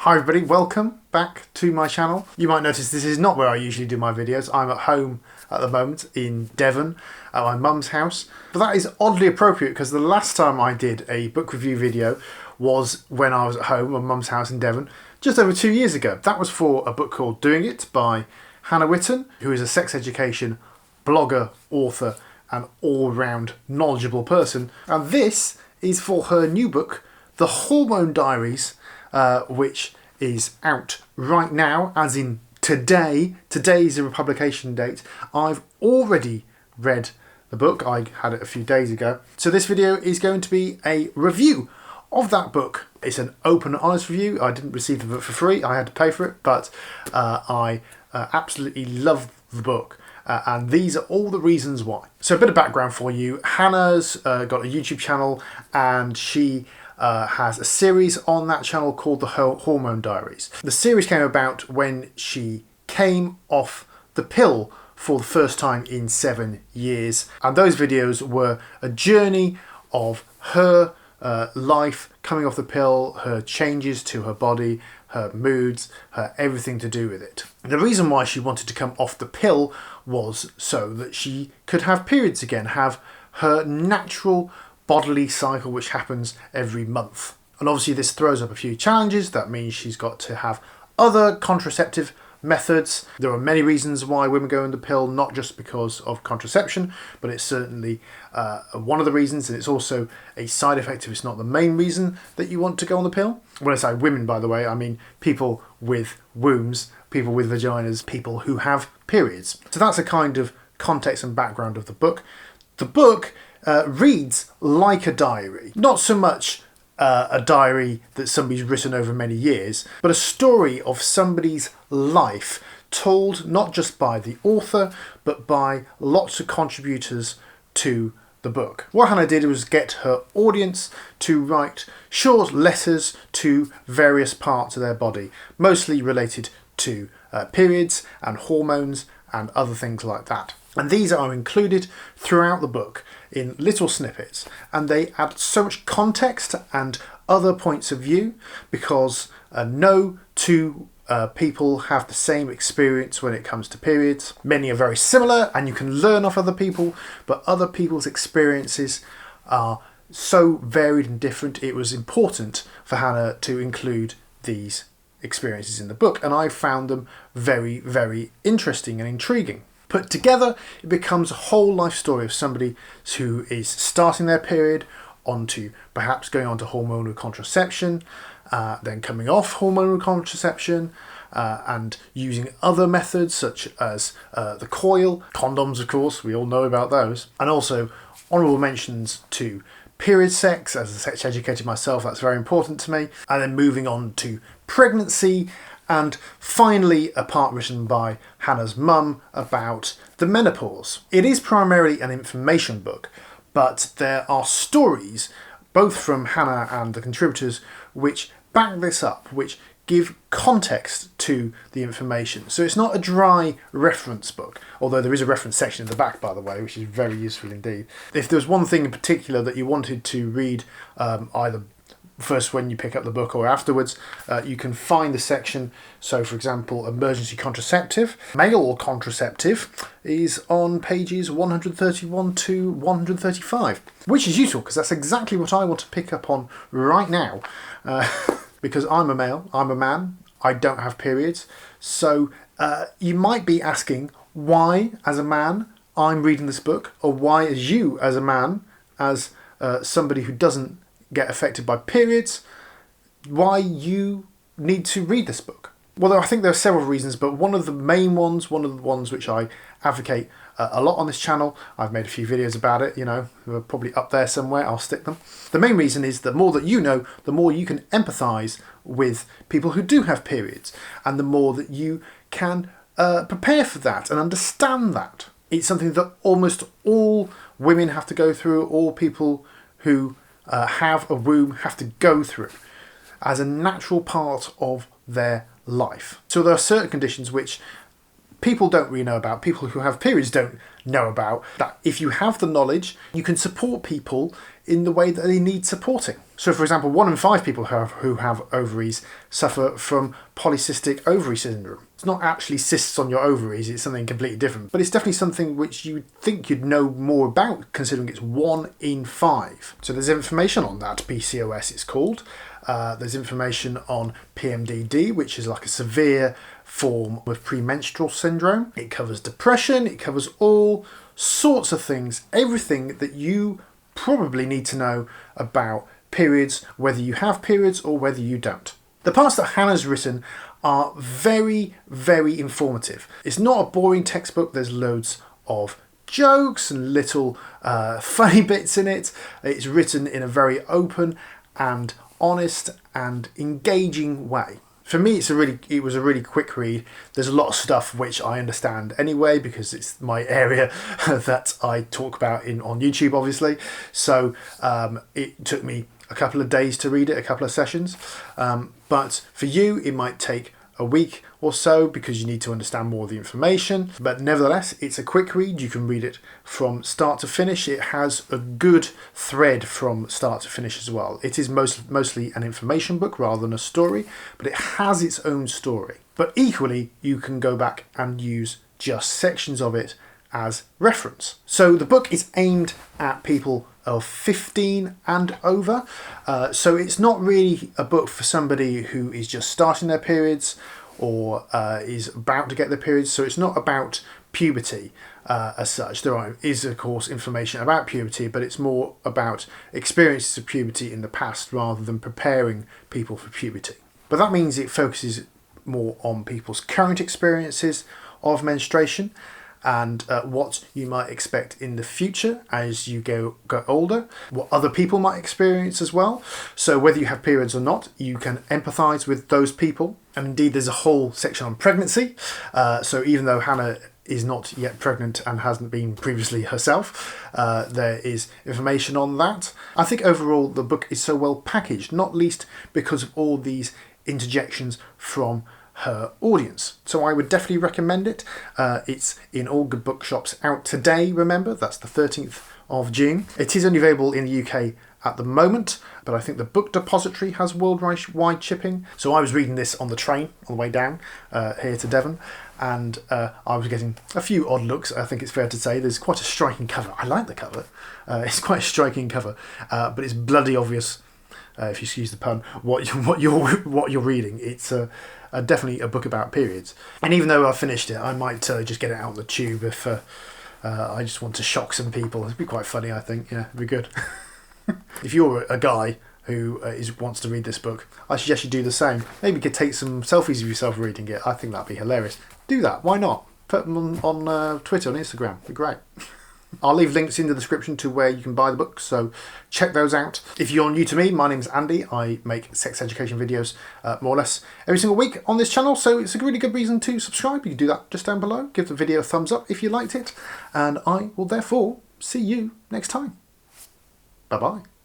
Hi everybody, welcome back to my channel. You might notice this is not where I usually do my videos. I'm at home at the moment in Devon at my mum's house. But that is oddly appropriate because the last time I did a book review video was when I was at home at mum's house in Devon just over 2 years ago. That was for a book called Doing It by Hannah Witton, who is a sex education blogger, author and all-round knowledgeable person. And this is for her new book, The Hormone Diaries, which is out right now, as in today. Today is the publication date. I've already read the book. I had it a few days ago. So this video is going to be a review of that book. It's an open and honest review. I didn't receive the book for free. I had to pay for it, but I absolutely love the book. And these are all the reasons why. So a bit of background for you. Hannah's got a YouTube channel and she has a series on that channel called the Hormone Diaries. The series came about when she came off the pill for the first time in 7 years. And those videos were a journey of her life coming off the pill, her changes to her body, her moods, her everything to do with it. The reason why she wanted to come off the pill was so that she could have periods again, have her natural bodily cycle which happens every month. And obviously this throws up a few challenges. That means she's got to have other contraceptive methods. There are many reasons why women go on the pill, not just because of contraception, but it's certainly one of the reasons, and it's also a side effect if it's not the main reason that you want to go on the pill. When I say women, by the way, I mean people with wombs, people with vaginas, people who have periods. So that's a kind of context and background of the book. The book reads like a diary. Not so much a diary that somebody's written over many years, but a story of somebody's life told not just by the author, but by lots of contributors to the book. What Hannah did was get her audience to write short letters to various parts of their body, mostly related to periods and hormones and other things like that. And these are included throughout the book in little snippets, and they add so much context and other points of view because no two people have the same experience when it comes to periods. Many are very similar and you can learn off other people, but other people's experiences are so varied and different. It was important for Hannah to include these experiences in the book, and I found them very, very interesting and intriguing. Put together, it becomes a whole life story of somebody who is starting their period, onto perhaps going on to hormonal contraception, then coming off hormonal contraception, and using other methods such as the coil, condoms of course, we all know about those, and also honourable mentions to period sex. As a sex educator myself, that's very important to me, and then moving on to pregnancy, and finally a part written by Hannah's mum about the menopause. It is primarily an information book, but there are stories, both from Hannah and the contributors, which back this up, which give context to the information. So it's not a dry reference book, although there is a reference section in the back, by the way, which is very useful indeed. If there's one thing in particular that you wanted to read, either first when you pick up the book or afterwards, you can find the section. So for example, emergency contraceptive, male or contraceptive, is on pages 131 to 135, which is useful because that's exactly what I want to pick up on right now, because I'm a male, I'm a man, I don't have periods. So you might be asking why as a man I'm reading this book, or why as you as a man, as somebody who doesn't get affected by periods, why you need to read this book. Well, I think there are several reasons, but one of the main ones, one of the ones which I advocate a lot on this channel, I've made a few videos about it, you know, they're probably up there somewhere, I'll stick them. The main reason is the more that you know, the more you can empathise with people who do have periods, and the more that you can prepare for that and understand that. It's something that almost all women have to go through, all people who have a womb have to go through as a natural part of their life. So there are certain conditions which people don't really know about. People who have periods don't know about, that if you have the knowledge, you can support people in the way that they need supporting. So for example, 1 in 5 people who have ovaries suffer from polycystic ovary syndrome. It's not actually cysts on your ovaries, it's something completely different, but it's definitely something which you would think you'd know more about, considering it's 1 in 5. So there's information on that, PCOS it's called. There's information on PMDD, which is like a severe form of premenstrual syndrome. It covers depression, it covers all sorts of things, everything that you probably need to know about periods, whether you have periods or whether you don't. The parts that Hannah's written are very, very informative. It's not a boring textbook, there's loads of jokes and little funny bits in it. It's written in a very open and honest and engaging way. For me, it was a really quick read. There's a lot of stuff which I understand anyway because it's my area that I talk about on YouTube, obviously. So it took me a couple of days to read it, a couple of sessions. But for you, it might take a week or so because you need to understand more of the information. But nevertheless, it's a quick read. You can read it from start to finish. It has a good thread from start to finish as well. It is mostly an information book rather than a story, but it has its own story. But equally, you can go back and use just sections of it as reference. So the book is aimed at people of 15 and over. So it's not really a book for somebody who is just starting their periods or is about to get their periods. So it's not about puberty as such. There is, of course, information about puberty, but it's more about experiences of puberty in the past rather than preparing people for puberty. But that means it focuses more on people's current experiences of menstruation and what you might expect in the future as you go older, what other people might experience as well. So whether you have periods or not, you can empathise with those people. And indeed, there's a whole section on pregnancy. So even though Hannah is not yet pregnant and hasn't been previously herself, there is information on that. I think overall the book is so well packaged, not least because of all these interjections from her audience. So I would definitely recommend it. It's in all good bookshops out today, remember, that's the 13th of June. It is only available in the UK at the moment, but I think the Book Depository has worldwide shipping. So I was reading this on the train on the way down here to Devon, and I was getting a few odd looks, I think it's fair to say. There's quite a striking cover. I like the cover. It's quite a striking cover, but it's bloody obvious, if you excuse the pun, what you're reading. It's definitely a book about periods. And even though I finished it, I might just get it out on the tube if I just want to shock some people. It'd be quite funny, I think. Yeah, it'd be good. If you're a guy who wants to read this book, I suggest you do the same. Maybe you could take some selfies of yourself reading it. I think that'd be hilarious. Do that. Why not? Put them on Twitter and Instagram. It'd be great. I'll leave links in the description to where you can buy the book, so check those out. If you're new to me, my name's Andy. I make sex education videos more or less every single week on this channel, so it's a really good reason to subscribe. You can do that just down below. Give the video a thumbs up if you liked it, and I will therefore see you next time. Bye-bye.